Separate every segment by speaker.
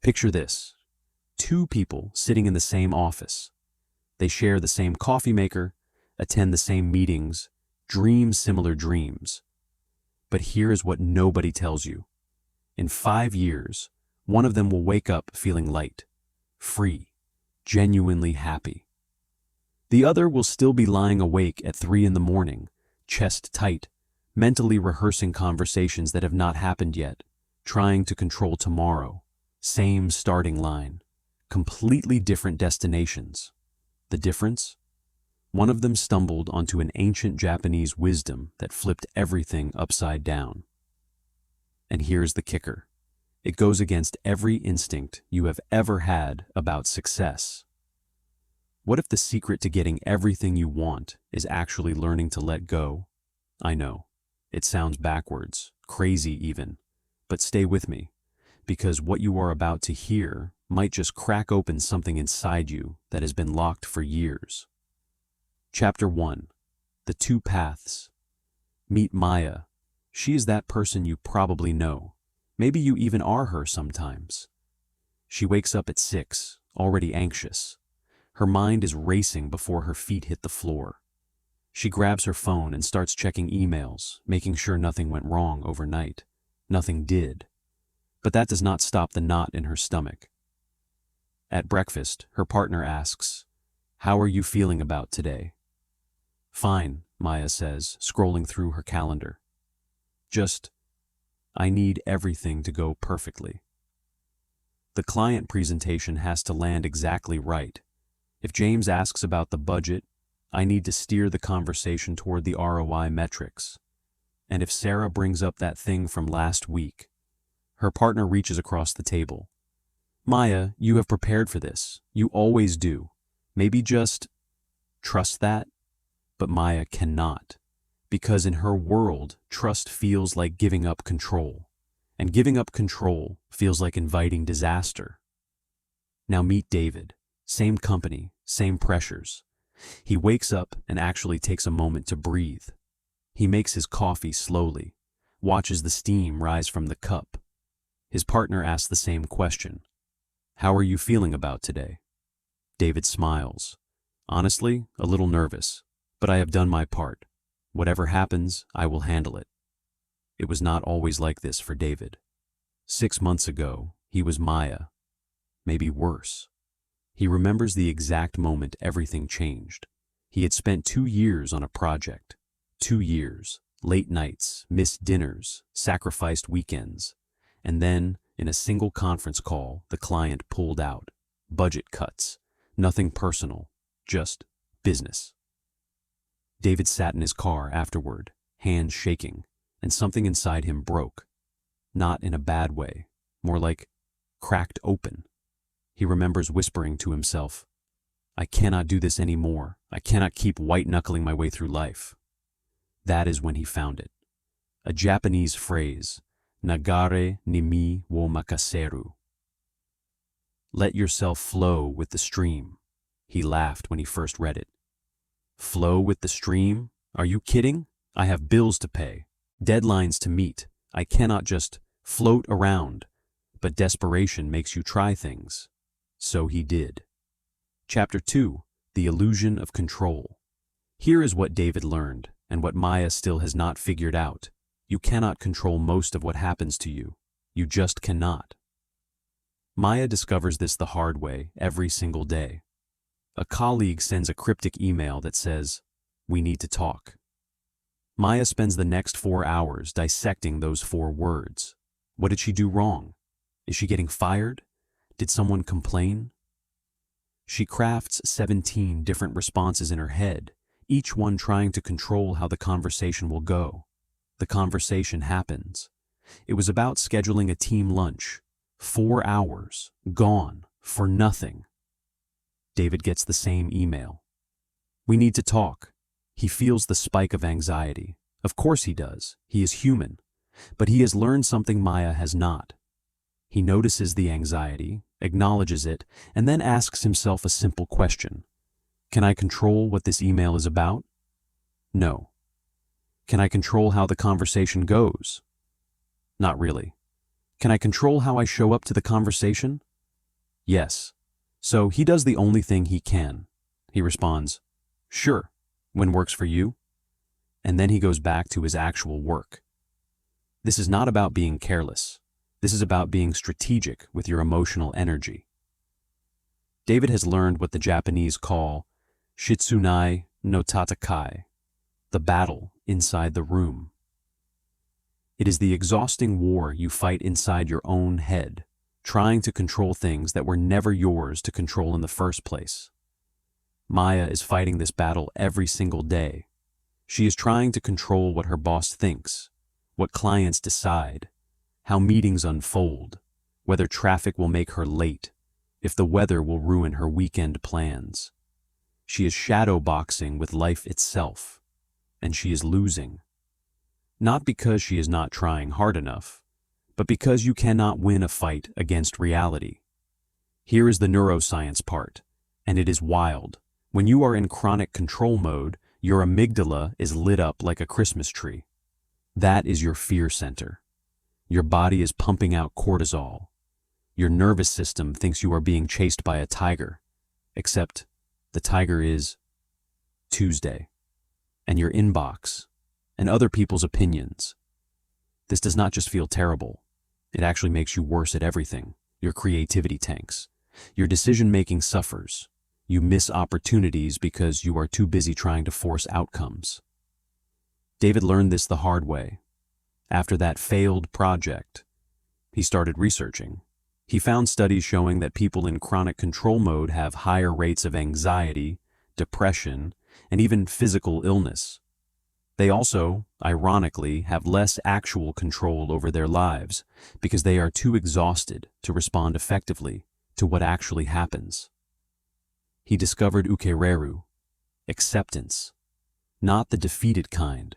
Speaker 1: Picture this. Two people sitting in the same office. They share the same coffee maker, attend the same meetings, dream similar dreams. But here is what nobody tells you. In 5 years, one of them will wake up feeling light, free, genuinely happy. The other will still be lying awake at 3 in the morning, chest tight, mentally rehearsing conversations that have not happened yet, trying to control tomorrow. Same starting line, completely different destinations. The difference? One of them stumbled onto an ancient Japanese wisdom that flipped everything upside down. And here's the kicker. It goes against every instinct you have ever had about success. What if the secret to getting everything you want is actually learning to let go? I know, it sounds backwards, crazy even, but stay with me, because what you are about to hear might just crack open something inside you that has been locked for years. Chapter 1. The Two Paths. Meet Maya. She is that person you probably know. Maybe you even are her sometimes. She wakes up at 6, already anxious. Her mind is racing before her feet hit the floor. She grabs her phone and starts checking emails, making sure nothing went wrong overnight. Nothing did. But that does not stop the knot in her stomach. At breakfast, her partner asks, "How are you feeling about today?" "Fine," Maya says, scrolling through her calendar. I need everything to go perfectly. The client presentation has to land exactly right. If James asks about the budget, I need to steer the conversation toward the ROI metrics. And if Sarah brings up that thing from last week, her partner reaches across the table. "Maya, you have prepared for this. You always do. Maybe just trust that?" But Maya cannot, because in her world, trust feels like giving up control, and giving up control feels like inviting disaster. Now meet David. Same company, same pressures. He wakes up and actually takes a moment to breathe. He makes his coffee slowly, watches the steam rise from the cup. His partner asks the same question. "How are you feeling about today?" David smiles. "Honestly, a little nervous, but I have done my part. Whatever happens, I will handle it." It was not always like this for David. 6 months ago, he was Maya. Maybe worse. He remembers the exact moment everything changed. He had spent 2 years on a project. 2 years, late nights, missed dinners, sacrificed weekends. And then, in a single conference call, the client pulled out. Budget cuts. Nothing personal, just business. David sat in his car afterward, hands shaking, and something inside him broke. Not in a bad way, more like cracked open. He remembers whispering to himself, "I cannot do this anymore. I cannot keep white-knuckling my way through life." That is when he found it. A Japanese phrase, "Nagare ni mi wo makaseru." Let yourself flow with the stream. He laughed when he first read it. Flow with the stream? Are you kidding? I have bills to pay, deadlines to meet. I cannot just float around. But desperation makes you try things. So he did. Chapter 2. The Illusion of Control. Here is what David learned, and what Maya still has not figured out. You cannot control most of what happens to you. You just cannot. Maya discovers this the hard way every single day. A colleague sends a cryptic email that says, "We need to talk." Maya spends the next 4 hours dissecting those 4 words. What did she do wrong? Is she getting fired? Did someone complain? She crafts 17 different responses in her head, each one trying to control how the conversation will go. The conversation happens. It was about scheduling a team lunch. 4 hours, gone, for nothing. David gets the same email. "We need to talk." He feels the spike of anxiety. Of course he does. He is human. But he has learned something Maya has not. He notices the anxiety, acknowledges it, and then asks himself a simple question. Can I control what this email is about? No. Can I control how the conversation goes? Not really. Can I control how I show up to the conversation? Yes. So he does the only thing he can. He responds, "Sure, when works for you." And then he goes back to his actual work. This is not about being careless. This is about being strategic with your emotional energy. David has learned what the Japanese call shitsunai no tatakai, the battle inside the room. It is the exhausting war you fight inside your own head, trying to control things that were never yours to control in the first place. Maya is fighting this battle every single day. She is trying to control what her boss thinks, what clients decide, how meetings unfold, whether traffic will make her late, if the weather will ruin her weekend plans. She is shadow boxing with life itself, and she is losing. Not because she is not trying hard enough, but because you cannot win a fight against reality. Here is the neuroscience part, and it is wild. When you are in chronic control mode, your amygdala is lit up like a Christmas tree. That is your fear center. Your body is pumping out cortisol. Your nervous system thinks you are being chased by a tiger, except the tiger is Tuesday, and your inbox, and other people's opinions. This does not just feel terrible. It actually makes you worse at everything. Your creativity tanks. Your decision-making suffers. You miss opportunities because you are too busy trying to force outcomes. David learned this the hard way. After that failed project, he started researching. He found studies showing that people in chronic control mode have higher rates of anxiety, depression, and even physical illness. They also, ironically, have less actual control over their lives because they are too exhausted to respond effectively to what actually happens. He discovered ukereru, acceptance, not the defeated kind,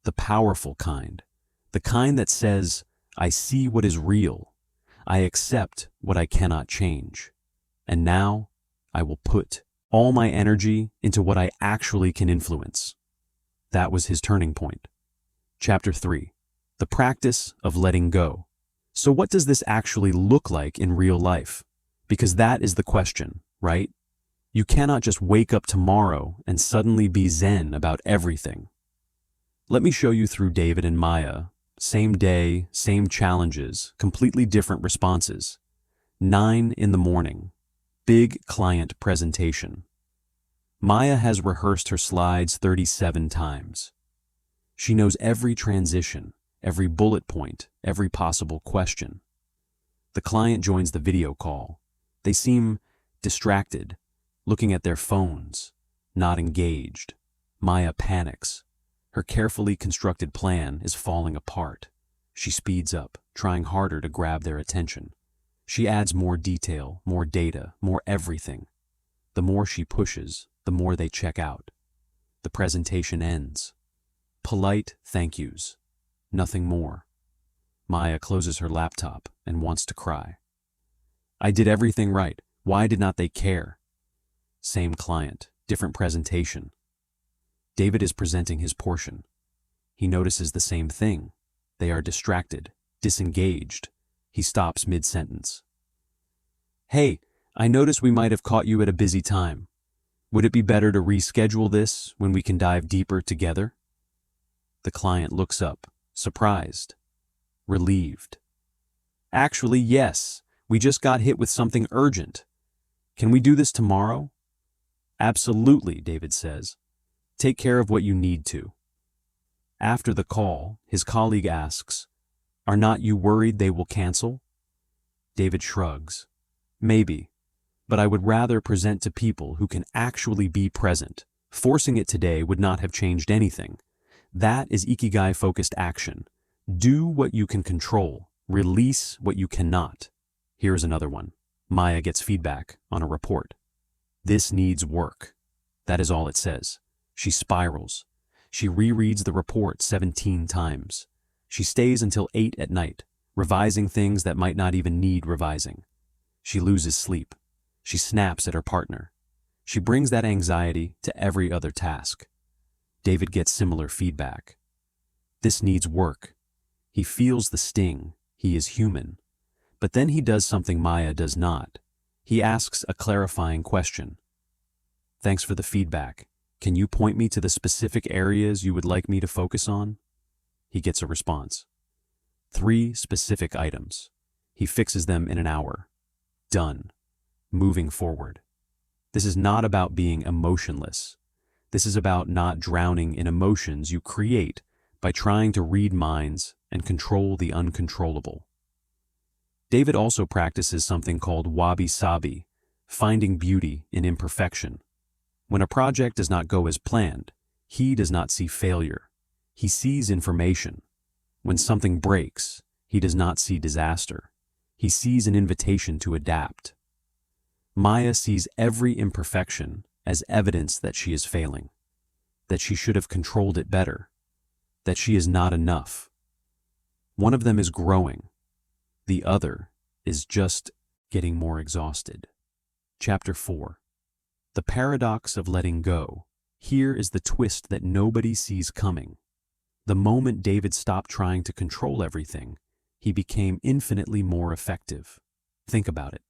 Speaker 1: the powerful kind, the kind that says, "I see what is real, I accept what I cannot change, and now I will put all my energy into what I actually can influence." That was his turning point. Chapter 3. The practice of letting go. So what does this actually look like in real life? Because that is the question, right? You cannot just wake up tomorrow and suddenly be zen about everything. Let me show you through David and Maya. Same day, same challenges, completely different responses. 9 in the morning. Big client presentation. Maya has rehearsed her slides 37 times. She knows every transition, every bullet point, every possible question. The client joins the video call. They seem distracted, looking at their phones, not engaged. Maya panics. Her carefully constructed plan is falling apart. She speeds up, trying harder to grab their attention. She adds more detail, more data, more everything. The more she pushes, the more they check out. The presentation ends. Polite thank yous. Nothing more. Maya closes her laptop and wants to cry. I did everything right. Why did not they care? Same client, different presentation. David is presenting his portion. He notices the same thing. They are distracted, disengaged. He stops mid-sentence. Hey, I notice we might have caught you at a busy time. Would it be better to reschedule this when we can dive deeper together? The client looks up, surprised, relieved. Actually, yes, we just got hit with something urgent. Can we do this tomorrow? Absolutely, David says. Take care of what you need to. After the call, his colleague asks, Are not you worried they will cancel? David shrugs. Maybe, but I would rather present to people who can actually be present. Forcing it today would not have changed anything. That is Ikigai-focused action. Do what you can control. Release what you cannot. Here's another one. Maya gets feedback on a report. This needs work. That is all it says. She spirals. She rereads the report 17 times. She stays until 8 at night, revising things that might not even need revising. She loses sleep. She snaps at her partner. She brings that anxiety to every other task. David gets similar feedback. This needs work. He feels the sting. He is human. But then he does something Maya does not. He asks a clarifying question. Thanks for the feedback. Can you point me to the specific areas you would like me to focus on? He gets a response. 3 specific items. He fixes them in an hour. Done. Moving forward. This is not about being emotionless. This is about not drowning in emotions you create by trying to read minds and control the uncontrollable. David also practices something called wabi-sabi, finding beauty in imperfection. When a project does not go as planned, he does not see failure. He sees information. When something breaks, he does not see disaster. He sees an invitation to adapt. Maya sees every imperfection as evidence that she is failing, that she should have controlled it better, that she is not enough. One of them is growing. The other is just getting more exhausted. Chapter 4. The paradox of letting go. Here is the twist that nobody sees coming. The moment David stopped trying to control everything, he became infinitely more effective. Think about it.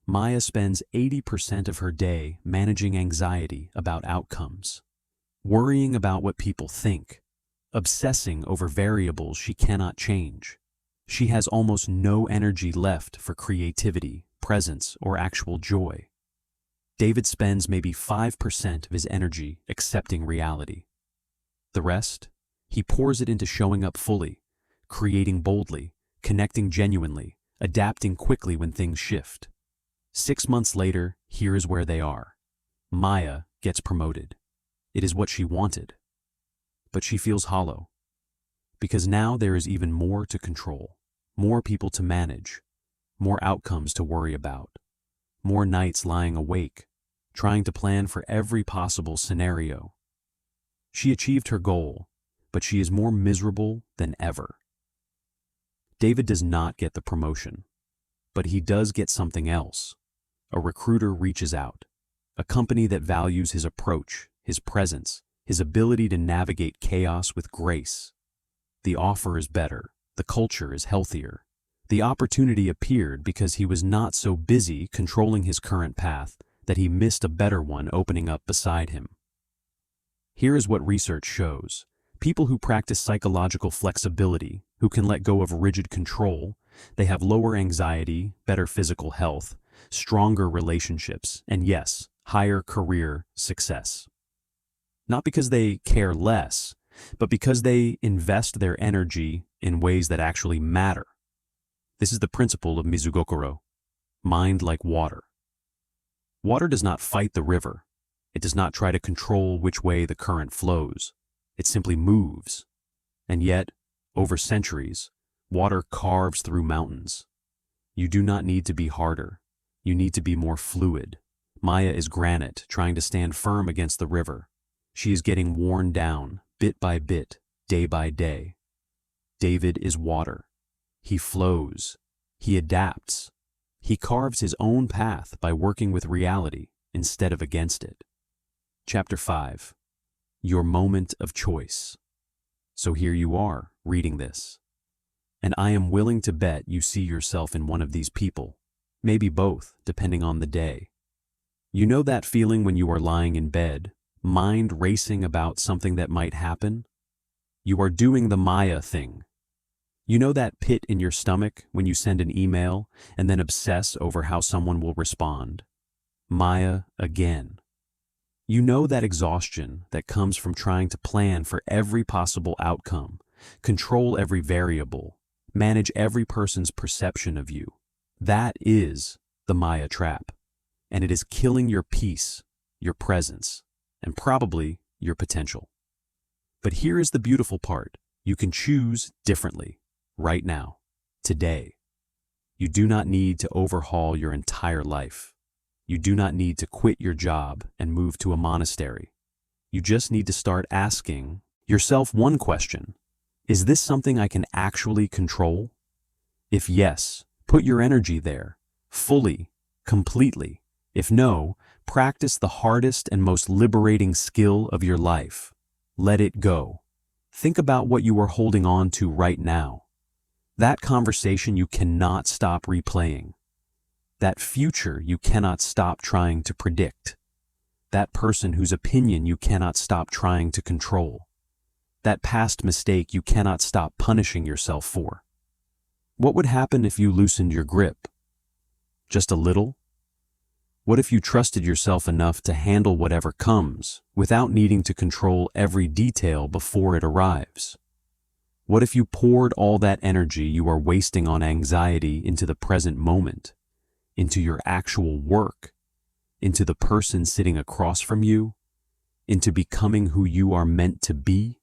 Speaker 1: Maya spends 80% of her day managing anxiety about outcomes, worrying about what people think, obsessing over variables she cannot change. She has almost no energy left for creativity, presence, or actual joy. David spends maybe 5% of his energy accepting reality. The rest, he pours it into showing up fully, creating boldly, connecting genuinely, adapting quickly when things shift. 6 months later, here is where they are. Maya gets promoted. It is what she wanted. But she feels hollow. Because now there is even more to control, more people to manage, more outcomes to worry about, more nights lying awake, trying to plan for every possible scenario. She achieved her goal, but she is more miserable than ever. David does not get the promotion, but he does get something else. A recruiter reaches out, a company that values his approach, his presence, his ability to navigate chaos with grace. The offer is better, the culture is healthier. The opportunity appeared because he was not so busy controlling his current path that he missed a better one opening up beside him. Here is what research shows. People who practice psychological flexibility, who can let go of rigid control, they have lower anxiety, better physical health, stronger relationships, and yes, higher career success. Not because they care less, but because they invest their energy in ways that actually matter. This is the principle of Mizugokoro, mind like water. Water does not fight the river. It does not try to control which way the current flows. It simply moves. And yet, over centuries, water carves through mountains. You do not need to be harder. You need to be more fluid. Maya is granite, trying to stand firm against the river. She is getting worn down, bit by bit, day by day. David is water. He flows. He adapts. He carves his own path by working with reality instead of against it. Chapter 5. Your moment of choice. So here you are, reading this. And I am willing to bet you see yourself in one of these people. Maybe both, depending on the day. You know that feeling when you are lying in bed, mind racing about something that might happen? You are doing the Maya thing. You know that pit in your stomach when you send an email and then obsess over how someone will respond? Maya again. You know that exhaustion that comes from trying to plan for every possible outcome, control every variable, manage every person's perception of you. That is the Maya trap, and it is killing your peace, your presence, and probably your potential. But here is the beautiful part. You can choose differently. Right now, today. You do not need to overhaul your entire life. You do not need to quit your job and move to a monastery. You just need to start asking yourself one question. Is this something I can actually control? If yes, put your energy there, fully, completely. If no, practice the hardest and most liberating skill of your life. Let it go. Think about what you are holding on to right now. That conversation you cannot stop replaying. That future you cannot stop trying to predict. That person whose opinion you cannot stop trying to control. That past mistake you cannot stop punishing yourself for. What would happen if you loosened your grip? Just a little? What if you trusted yourself enough to handle whatever comes without needing to control every detail before it arrives? What if you poured all that energy you are wasting on anxiety into the present moment, into your actual work, into the person sitting across from you, into becoming who you are meant to be?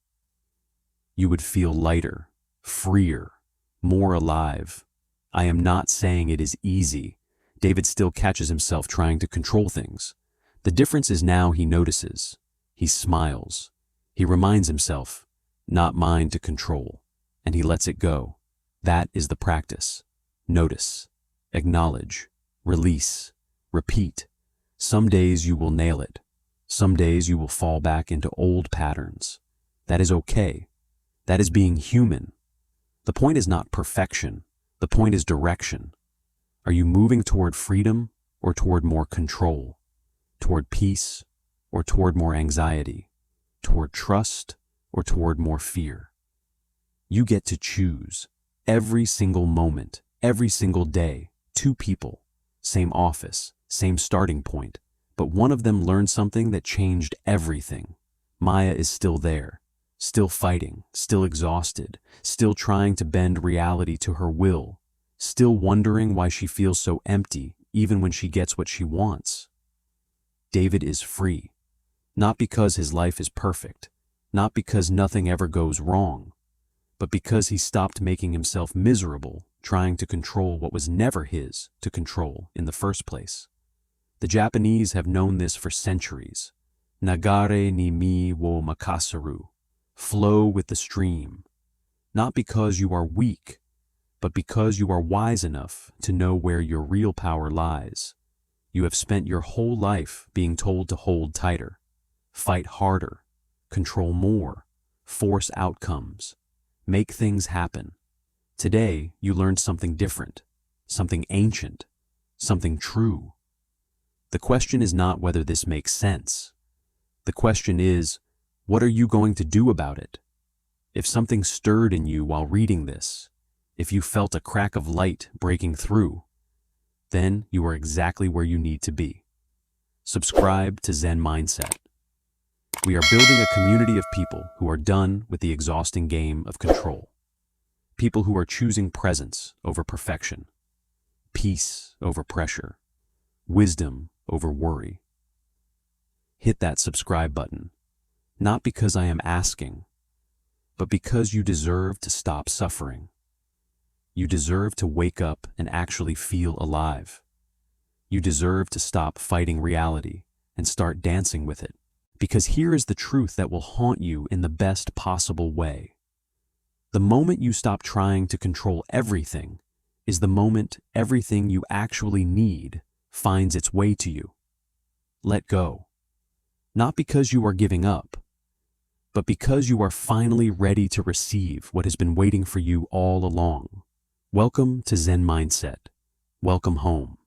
Speaker 1: You would feel lighter, freer, more alive. I am not saying it is easy. David still catches himself trying to control things. The difference is now he notices. He smiles. He reminds himself, not mine to control, and he lets it go. That is the practice. Notice, acknowledge, release, repeat. Some days you will nail it. Some days you will fall back into old patterns. That is okay. That is being human. The point is not perfection. The point is direction. Are you moving toward freedom or toward more control? Toward peace or toward more anxiety? Toward trust or toward more fear? You get to choose. Every single moment, every single day, 2 people, same office, same starting point, but one of them learned something that changed everything. Maya is still there, still fighting, still exhausted, still trying to bend reality to her will, still wondering why she feels so empty even when she gets what she wants. David is free, not because his life is perfect, not because nothing ever goes wrong, but because he stopped making himself miserable trying to control what was never his to control in the first place. The Japanese have known this for centuries. Nagare ni mi wo makasaru. Flow with the stream. Not because you are weak, but because you are wise enough to know where your real power lies. You have spent your whole life being told to hold tighter, fight harder, control more, force outcomes, make things happen. Today, you learned something different, something ancient, something true. The question is not whether this makes sense. The question is, what are you going to do about it? If something stirred in you while reading this, if you felt a crack of light breaking through, then you are exactly where you need to be. Subscribe to Zen Mindset. We are building a community of people who are done with the exhausting game of control. People who are choosing presence over perfection, peace over pressure, wisdom over worry. Hit that subscribe button, not because I am asking, but because you deserve to stop suffering. You deserve to wake up and actually feel alive. You deserve to stop fighting reality and start dancing with it. Because here is the truth that will haunt you in the best possible way. The moment you stop trying to control everything is the moment everything you actually need finds its way to you. Let go. Not because you are giving up, but because you are finally ready to receive what has been waiting for you all along. Welcome to Zen Mindset. Welcome home.